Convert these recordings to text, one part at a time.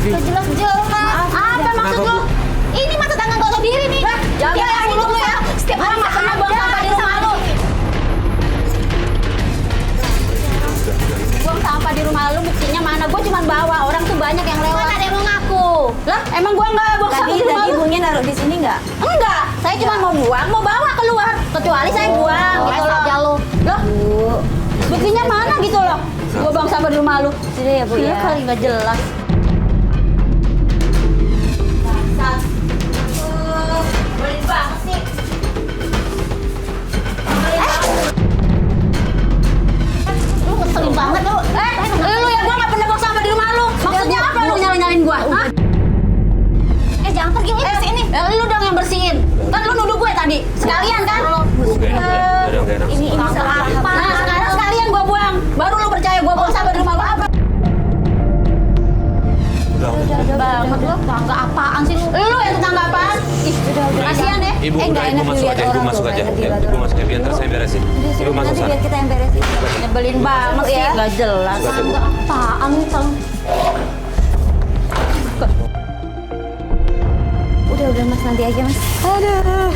Vi. Jelas-jelas. Apa maksud lo? Ini masa tangan kau tahu diri nih. Jaga mulut lu ya. Setiap hari nggak pernah buang sampah di rumah lu. Buang sampah di rumah lu, buktinya mana? Gue cuma bawa, orang tuh banyak yang lewat. Mana ada yang mau ngaku? Lah, emang gue nggak buang sampah di rumah lu? Tadi ibunya naruh di sini nggak? Enggak, saya cuma mau buang, mau bawa keluar. Kecuali saya buang, gitu loh. Loh, buktinya mana gitu loh? Gue buang sampah di rumah lu. Sudah ya Bu ya. Kali nggak jelas. Boleh banget sih. Lu ngeselin banget lu. Lu ya, gua nggak pernah buang sampah di rumah lu. Maksudnya apa lu nyalain gua? Hah? Jangan pergi nih, bersihin nih. Lu dong yang bersihin. Kan lu nuduh gue tadi. Sekalian kan? Ini salah apa? Nah, sekarang sekalian gua buang. Baru lu percaya gua buang sampah di rumah lu apa? Banget lu, tetangga apaan sih lu? Lu yang tetangga apaan? Ih, kasihan ya. Ibu, udah ibu masuk aja, ibu masuk aja. Ibu masuk aja, biar ntar saya beresin. Ibu masuk Nanti sana. biar kita yang beresin. Nyebelin banget sih, nggak jelas. Tetangga apaan nih, Tang? Udah Mas, nanti aja Mas. Aduh.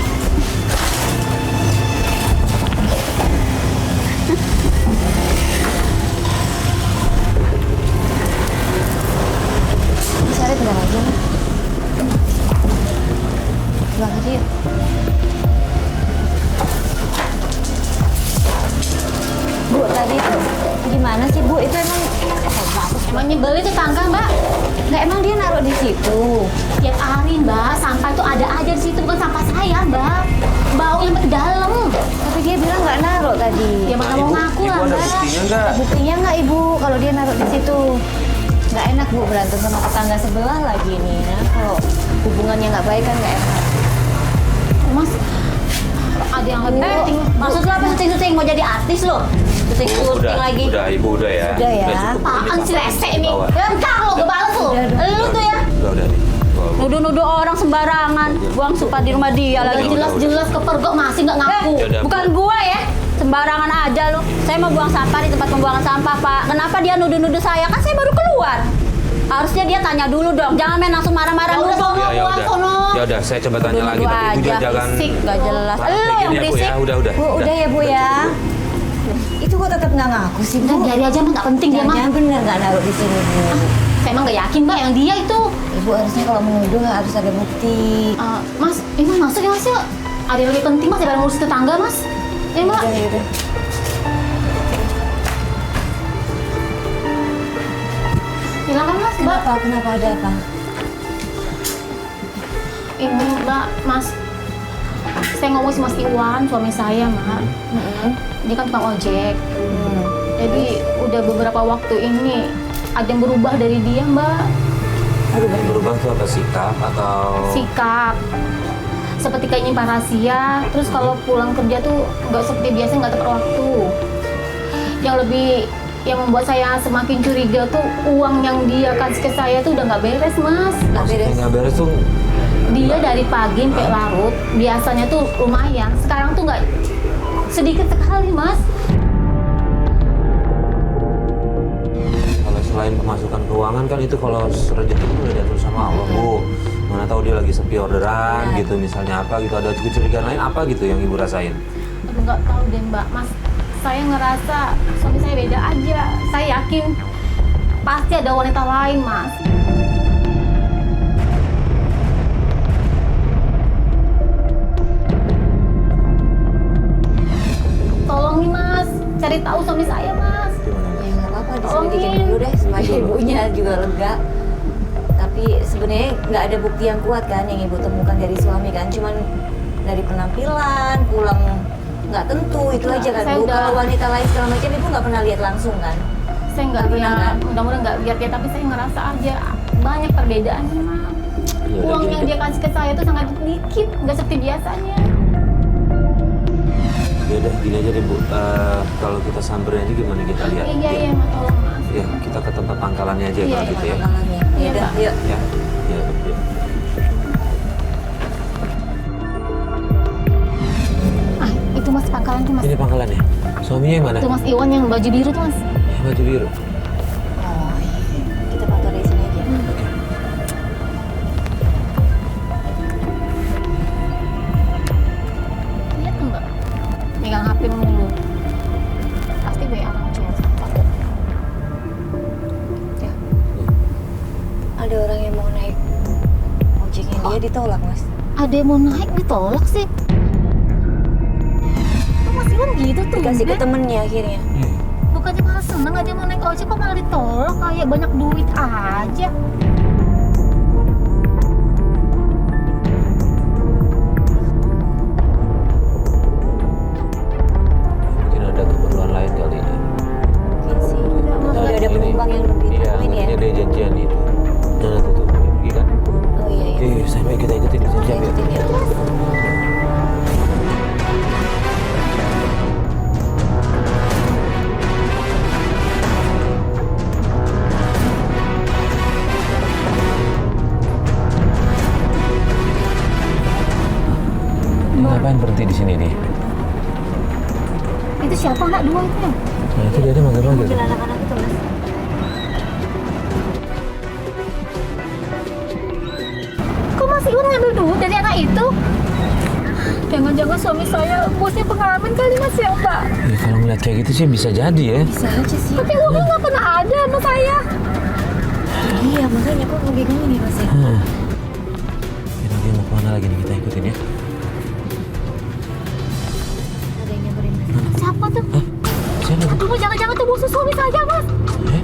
Sari bentar aja Mas. Pulang aja yuk. Bu, tadi tuh gimana sih Bu? Itu Emang nyebelin tetangga, Mbak? nggak emang dia naruh di situ? Tiap hari, Mbak, sampah itu ada aja di situ, bukan sampah saya, Mbak. Bau yang ke dalam. Tapi dia bilang nggak naruh tadi. Ya mana mau ngaku lah, Ibu ada Mbak. buktinya nggak? Buktinya nggak Ibu kalau dia naruh di situ? Nggak enak Bu berantem sama tetangga sebelah lagi nih. Nah, kalau hubungannya nggak baik kan nggak enak. Mas, ada yang lebih penting. Maksud lu apa syuting-syuting? Mau jadi artis lo? Syuting lagi. Udah, ibu udah ya. Udah ya. cukup. Apaan sih rese ini? Bawa. Ya entar lo gue balas lo. Lu tuh ya. Udah nih. Bawa, Bu. Nuduh-nuduh orang sembarangan. Buang sampah di rumah dia lagi. Udah, Jelas-jelas kepergok masih nggak ngaku. Udah, Bu. Bukan gua ya. Sembarangan aja lu. Saya mau buang sampah di tempat pembuangan sampah, Pak. Kenapa dia nuduh-nuduh saya? Kan saya baru keluar. Harusnya dia tanya dulu dong. Jangan main langsung marah-marah dulu. Ya udah. Ya udah, saya coba tanya lagi, tapi ibu jangan. Berisik, nggak jelas. Marah Lu kayak yang gini ya, Bu, berisik. ya. Udah. Bu, udah ya Bu ya. Itu kok tetap nggak ngaku sih Bu? Udah biari aja mah nggak penting dia mah. Jangan bener nggak naruh di sini Bu. Saya emang nggak yakin Mbak yang dia itu. Ibu harusnya kalau menuduh harus ada bukti. Mas, ini masuk ya Mas yuk. Ada yang lebih penting Mas daripada ngurus tetangga Mas. Ya Mbak. Udah. Silakan Mas, Mbak. Kenapa ada apa? Ini Mbak, Mas. Saya ngomong sama Mas Iwan, suami saya, Mbak. Dia kan tukang ojek. Jadi udah beberapa waktu ini ada yang berubah dari dia, Mbak. Berubah tuh apa, sikap atau? Sikap. Seperti kayak nyimpan rahasia. Terus kalau pulang kerja tuh nggak seperti biasa, nggak tepat waktu. Yang membuat saya semakin curiga tuh uang yang dia kasih ke saya tuh udah nggak beres, Mas. Nggak beres tuh. Dia dari pagi sampai larut, biasanya tuh lumayan. Sekarang tuh nggak, sedikit sekali, Mas. Kalau selain pemasukan keuangan kan itu kalau rezeki itu udah diatur sama Allah, Bu. Mana tahu dia lagi sepi orderan gitu, misalnya apa gitu, ada kecurigaan lain apa gitu yang ibu rasain? Aduh, nggak tahu deh, Mbak. Mas, saya ngerasa suami saya beda aja. Saya yakin pasti ada wanita lain, Mas. Tolong nih, Mas. Cari tahu suami saya, Mas. Gimana? Ya nggak apa-apa, diselidikin dulu deh supaya ibunya juga lega. Tapi sebenarnya nggak ada bukti yang kuat kan yang ibu temukan dari suami kan, cuman dari penampilan, pulang nggak tentu itu aja kan Saya Bu. udah- Kalau wanita lain segala macam ibu nggak pernah lihat langsung kan? Saya nggak Nggak pernah, lihat, kan? mudah-mudahan nggak lihat ya, tapi saya ngerasa aja banyak perbedaannya, Mas. Iya, Uang gini, yang deh. dia kasih ke saya tuh sangat sedikit, nggak seperti biasanya. Ya udah gini aja deh, Bu. Kalau kita samperin aja gimana kita lihat? Iya, Mas, tolong, Mas. Ya, kita ke tempat pangkalannya aja Iya, kalau gitu ya. Pangkalannya. Iya, Ya udah, Pak. yuk. Ya. Itu Mas pangkalan tuh, Mas. Ini pangkalannya. Suaminya yang mana? Itu Mas Iwan yang baju biru tuh, Mas. Baju biru. Oh iya. Kita pantau dari sini aja. Oke. ditolak, Mas. Ada yang mau naik ditolak sih. Kok Mas Iwan gitu tuh? Dikasih ke temennya akhirnya. Bukannya malah seneng ada yang mau naik ojek kok malah ditolak, kayak banyak duit aja. Mungkin ada keperluan lain kali ya. Mungkin sih. Udah ada penumpang yang Iya, ditungguin ya. mungkin ada janjian itu. Nah, tuh dia pergi kan. Oh iya iya. Sampai kita ikutin di Kita jam ya. ikutin ya. Ini ngapain berhenti di sini nih? Itu siapa anak dua itu ya? Nah, itu dia ada manggil-manggil. Mungkin anak-anak itu, Mas. Kok Mas Iwan ngambil duit dari anak itu? Jangan-jangan suami saya bosnya pengamen kali Mas ya, Mbak? Ya kalau ngeliat kayak gitu sih bisa jadi ya. Bisa aja sih. Tapi lu kan nggak pernah ada sama saya. Iya, makanya aku mau bingung nih, Mas ya. Kira dia mau kemana lagi nih, kita ikutin ya. Ada yang nyamperin, Mas. Siapa tuh? Siapa tuh? Aduh, jangan-jangan tuh bos suami saya, Mas. Eh?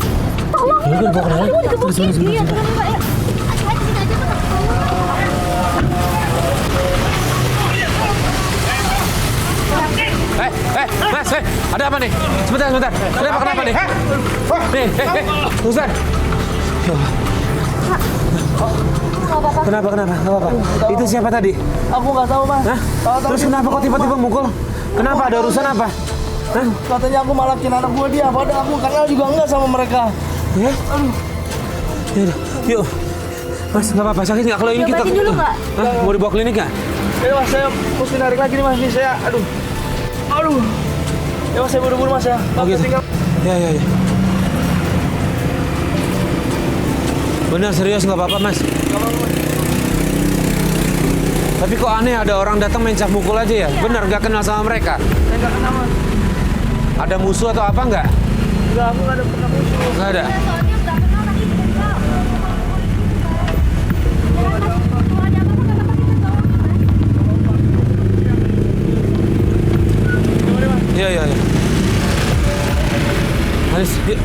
Tolong, Ya udah, bawa ke dalam. Aduh, dikebukin. Terus, Iya, terus. bener, Mbak. Ya. Ayo, sini aja, Mas. Mas, ada apa nih? Sebentar. Kenapa nih? Ustaz. Kenapa? Nggak apa-apa. Itu siapa tadi? Aku nggak tahu, Mas. Hah? Tahu-tahu Terus dia kenapa kok tiba-tiba mukul? Kenapa? Ada urusan apa? Hah? Katanya aku malakin anak gue dia, padahal aku kenal juga enggak sama mereka. Ya? Yaudah, yuk. Mas, nggak apa-apa. Sakit nggak? Kalau ini kita... Diobatin dulu, Pak. Hah? Mau dibawa klinik nggak? Ya, Mas, saya mesti narik lagi nih, Mas. Nih, saya, aduh. Ya, Mas, saya buru-buru, Mas ya. Oh gitu? Tinggal. Ya. Benar, serius nggak apa-apa, Mas. Tapi kok aneh ada orang datang main cap mukul aja ya? Benar, nggak kenal sama mereka? Saya nggak kenal, Mas. Ada musuh atau apa nggak? Enggak, aku nggak ada pernah musuh. Nggak ada. Soalnya nggak kenal tadi ditinggal. Kalau ada apa-apa kata Mas kita bawa. Iya. Haris, yuk.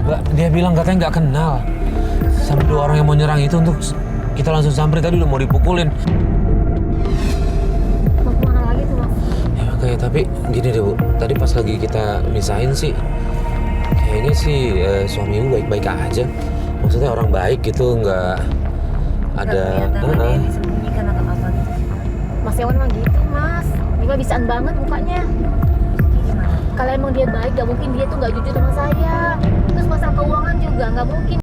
Mbak, dia bilang katanya nggak kenal sama dua orang yang mau nyerang itu. Untuk kita langsung samperin, tadi udah mau dipukulin. Mau kemana lagi tuh, Mas? Ya makanya, tapi gini deh Bu, tadi pas lagi kita misahin sih kayaknya sih suami ibu baik-baik aja. Maksudnya orang baik gitu, nggak ada. Nggak kelihatan ada yang disembunyikan atau apa gitu. Mas Iwan mah gitu, Mas. Dia mah bisaan banget mukanya. Gimana? Kalau emang dia baik, gak mungkin dia tuh gak jujur sama saya. Terus masalah keuangan juga gak mungkin.